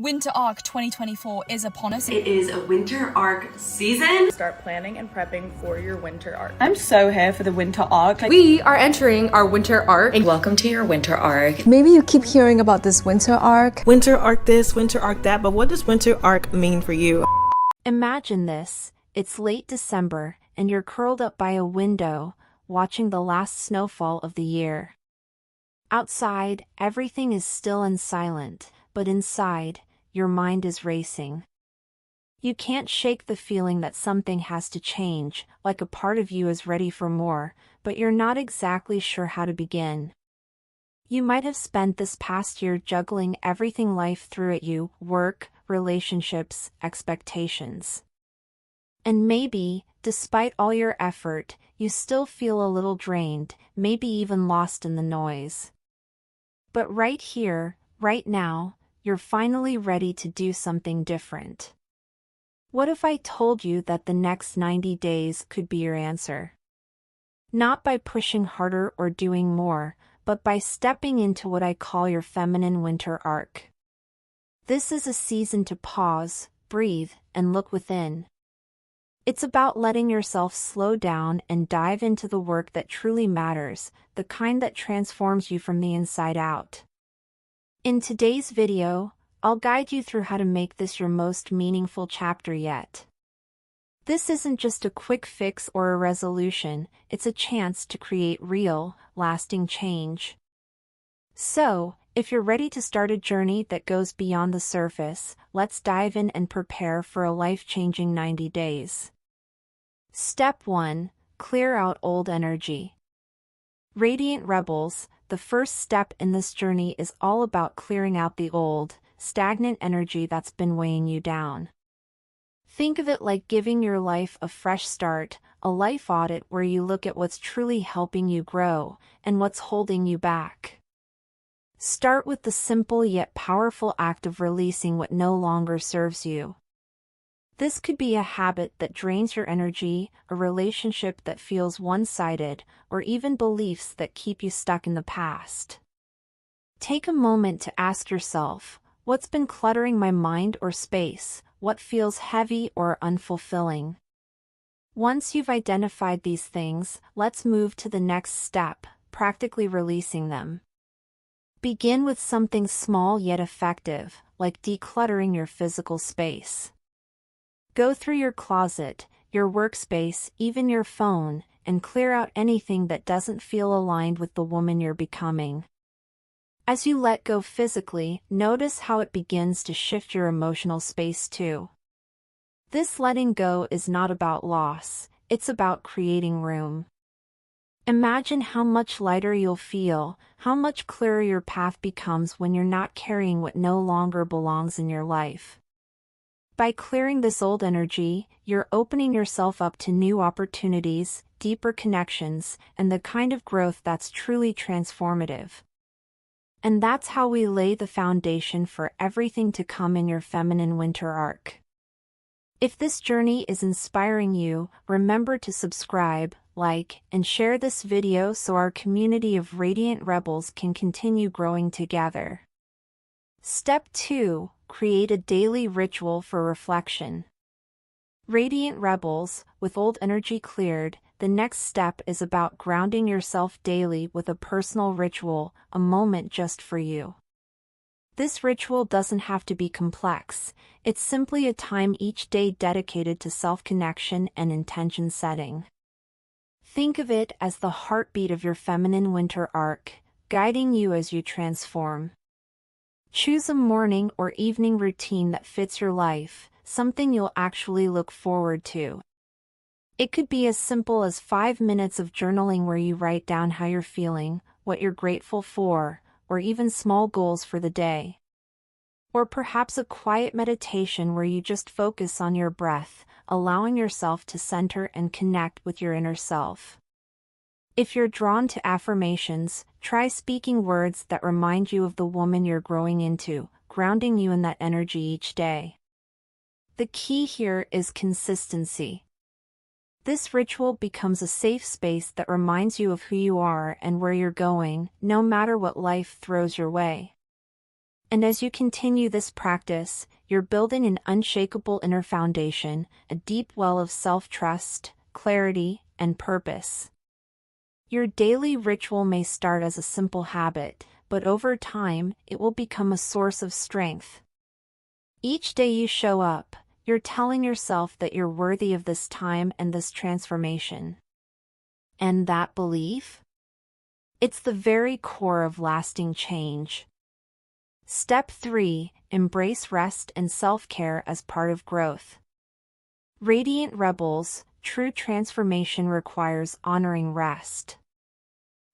Winter Arc 2024 is upon us. It is a winter arc season. Start planning and prepping for your winter arc. I'm so here for the winter arc. We are entering our winter arc. And welcome to your winter arc. Maybe you keep hearing about this winter arc. Winter arc this, winter arc that, but what does winter arc mean for you? Imagine this. It's late December, and you're curled up by a window, watching the last snowfall of the year. Outside, everything is still and silent, but inside, your mind is racing. You can't shake the feeling that something has to change, like a part of you is ready for more, but you're not exactly sure how to begin. You might have spent this past year juggling everything life threw at you: work, relationships, expectations. And maybe, despite all your effort, you still feel a little drained, maybe even lost in the noise. But right here, right now, you're finally ready to do something different. What if I told you that the next 90 days could be your answer? Not by pushing harder or doing more, but by stepping into what I call your feminine winter arc. This is a season to pause, breathe, and look within. It's about letting yourself slow down and dive into the work that truly matters, the kind that transforms you from the inside out. In today's video, I'll guide you through how to make this your most meaningful chapter yet. This isn't just a quick fix or a resolution, it's a chance to create real, lasting change. So, if you're ready to start a journey that goes beyond the surface, let's dive in and prepare for a life-changing 90 days. Step 1. Clear out old energy. Radiant Rebels, the first step in this journey is all about clearing out the old, stagnant energy that's been weighing you down. Think of it like giving your life a fresh start, a life audit where you look at what's truly helping you grow, and what's holding you back. Start with the simple yet powerful act of releasing what no longer serves you. This could be a habit that drains your energy, a relationship that feels one-sided, or even beliefs that keep you stuck in the past. Take a moment to ask yourself, what's been cluttering my mind or space? What feels heavy or unfulfilling? Once you've identified these things, let's move to the next step, practically releasing them. Begin with something small yet effective, like decluttering your physical space. Go through your closet, your workspace, even your phone, and clear out anything that doesn't feel aligned with the woman you're becoming. As you let go physically, notice how it begins to shift your emotional space too. This letting go is not about loss, it's about creating room. Imagine how much lighter you'll feel, how much clearer your path becomes when you're not carrying what no longer belongs in your life. By clearing this old energy, you're opening yourself up to new opportunities, deeper connections, and the kind of growth that's truly transformative. And that's how we lay the foundation for everything to come in your feminine winter arc. If this journey is inspiring you, remember to subscribe, like, and share this video so our community of Radiant Rebels can continue growing together. Step 2. Create a daily ritual for reflection. Radiant Rebels, with old energy cleared, the next step is about grounding yourself daily with a personal ritual, a moment just for you. This ritual doesn't have to be complex, it's simply a time each day dedicated to self-connection and intention setting. Think of it as the heartbeat of your feminine winter arc, guiding you as you transform. Choose a morning or evening routine that fits your life, something you'll actually look forward to. It could be as simple as 5 minutes of journaling where you write down how you're feeling, what you're grateful for, or even small goals for the day. Or perhaps a quiet meditation where you just focus on your breath, allowing yourself to center and connect with your inner self. If you're drawn to affirmations, try speaking words that remind you of the woman you're growing into, grounding you in that energy each day. The key here is consistency. This ritual becomes a safe space that reminds you of who you are and where you're going, no matter what life throws your way. And as you continue this practice, you're building an unshakable inner foundation, a deep well of self-trust, clarity, and purpose. Your daily ritual may start as a simple habit, but over time, it will become a source of strength. Each day you show up, you're telling yourself that you're worthy of this time and this transformation. And that belief? It's the very core of lasting change. Step 3. Embrace rest and self-care as part of growth. Radiant Rebels, true transformation requires honoring rest.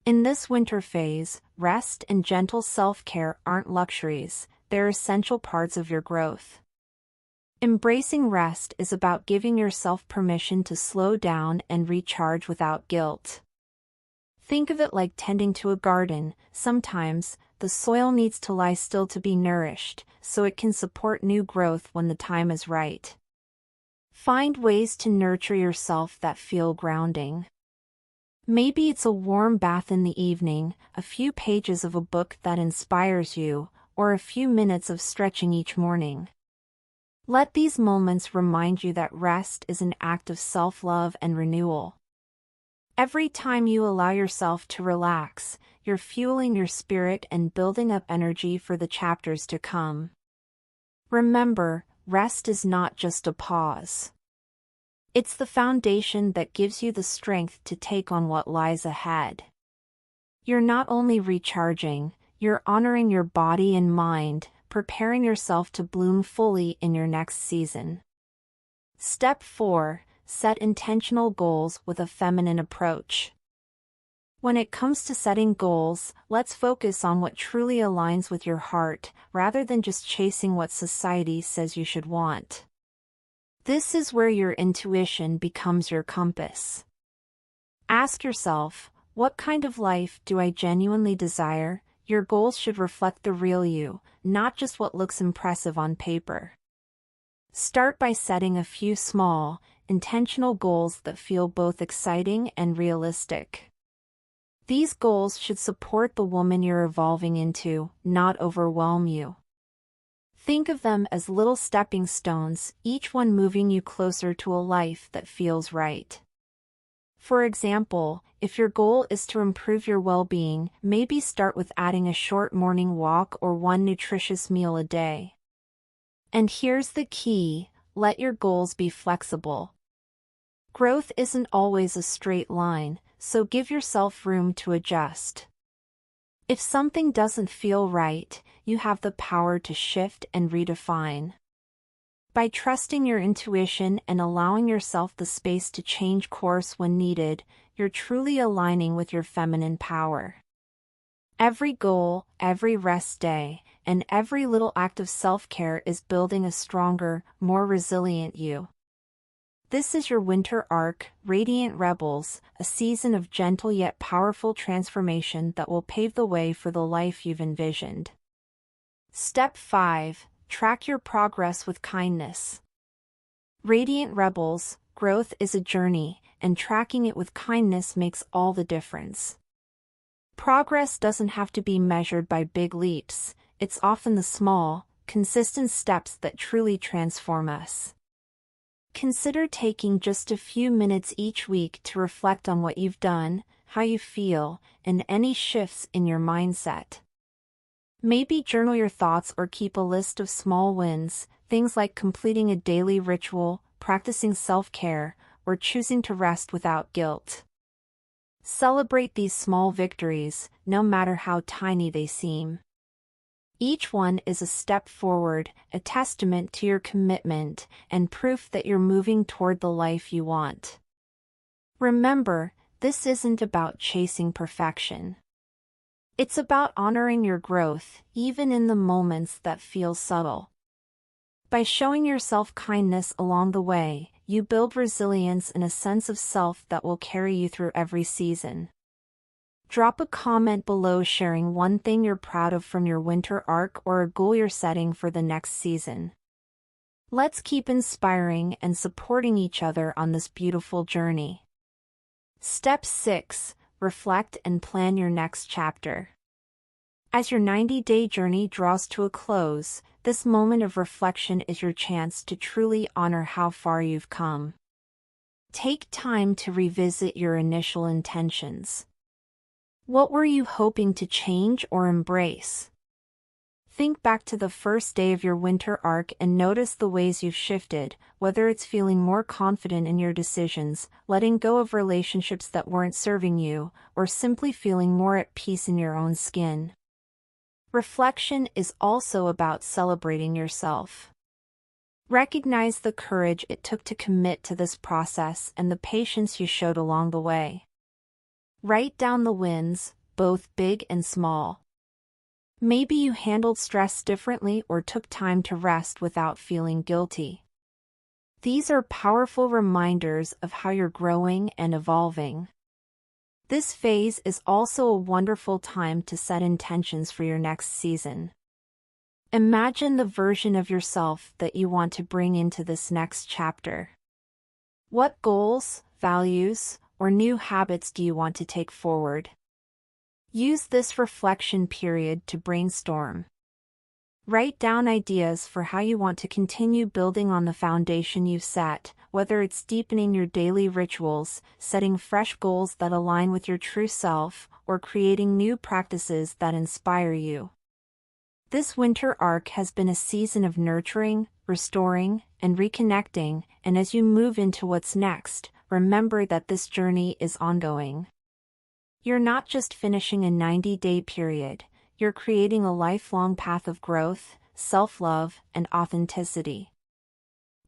In this winter phase, rest and gentle self-care aren't luxuries, they're essential parts of your growth. Embracing rest is about giving yourself permission to slow down and recharge without guilt. Think of it like tending to a garden. Sometimes, the soil needs to lie still to be nourished, so it can support new growth when the time is right. Find ways to nurture yourself that feel grounding. Maybe it's a warm bath in the evening, a few pages of a book that inspires you, or a few minutes of stretching each morning. Let these moments remind you that rest is an act of self-love and renewal. Every time you allow yourself to relax, you're fueling your spirit and building up energy for the chapters to come. Remember, rest is not just a pause. It's the foundation that gives you the strength to take on what lies ahead. You're not only recharging, you're honoring your body and mind, preparing yourself to bloom fully in your next season. Step 4. Set intentional goals with a feminine approach. When it comes to setting goals, let's focus on what truly aligns with your heart, rather than just chasing what society says you should want. This is where your intuition becomes your compass. Ask yourself, what kind of life do I genuinely desire? Your goals should reflect the real you, not just what looks impressive on paper. Start by setting a few small, intentional goals that feel both exciting and realistic. These goals should support the woman you're evolving into, not overwhelm you. Think of them as little stepping stones, each one moving you closer to a life that feels right. For example, if your goal is to improve your well-being, maybe start with adding a short morning walk or one nutritious meal a day. And here's the key: let your goals be flexible. Growth isn't always a straight line, so give yourself room to adjust. If something doesn't feel right, you have the power to shift and redefine. By trusting your intuition and allowing yourself the space to change course when needed, you're truly aligning with your feminine power. Every goal, every rest day, and every little act of self-care is building a stronger, more resilient you. This is your winter arc, Radiant Rebels, a season of gentle yet powerful transformation that will pave the way for the life you've envisioned. Step 5. Track your progress with kindness. Radiant Rebels, growth is a journey, and tracking it with kindness makes all the difference. Progress doesn't have to be measured by big leaps, it's often the small, consistent steps that truly transform us. Consider taking just a few minutes each week to reflect on what you've done, how you feel, and any shifts in your mindset. Maybe journal your thoughts or keep a list of small wins, things like completing a daily ritual, practicing self-care, or choosing to rest without guilt. Celebrate these small victories, no matter how tiny they seem. Each one is a step forward, a testament to your commitment, and proof that you're moving toward the life you want. Remember, this isn't about chasing perfection. It's about honoring your growth, even in the moments that feel subtle. By showing yourself kindness along the way, you build resilience and a sense of self that will carry you through every season. Drop a comment below sharing one thing you're proud of from your winter arc or a goal you're setting for the next season. Let's keep inspiring and supporting each other on this beautiful journey. Step 6. Reflect and plan your next chapter. As your 90-day journey draws to a close, this moment of reflection is your chance to truly honor how far you've come. Take time to revisit your initial intentions. What were you hoping to change or embrace? Think back to the first day of your winter arc and notice the ways you've shifted, whether it's feeling more confident in your decisions, letting go of relationships that weren't serving you, or simply feeling more at peace in your own skin. Reflection is also about celebrating yourself. Recognize the courage it took to commit to this process and the patience you showed along the way. Write down the wins, both big and small. Maybe you handled stress differently or took time to rest without feeling guilty. These are powerful reminders of how you're growing and evolving. This phase is also a wonderful time to set intentions for your next season. Imagine the version of yourself that you want to bring into this next chapter. What goals, values, or new habits do you want to take forward? Use this reflection period to brainstorm. Write down ideas for how you want to continue building on the foundation you've set, whether it's deepening your daily rituals, setting fresh goals that align with your true self, or creating new practices that inspire you. This winter arc has been a season of nurturing, restoring, and reconnecting, and as you move into what's next, remember that this journey is ongoing. You're not just finishing a 90-day period, you're creating a lifelong path of growth, self-love, and authenticity.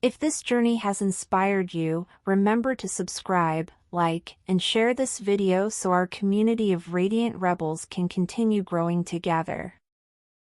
If this journey has inspired you, remember to subscribe, like, and share this video so our community of Radiant Rebels can continue growing together.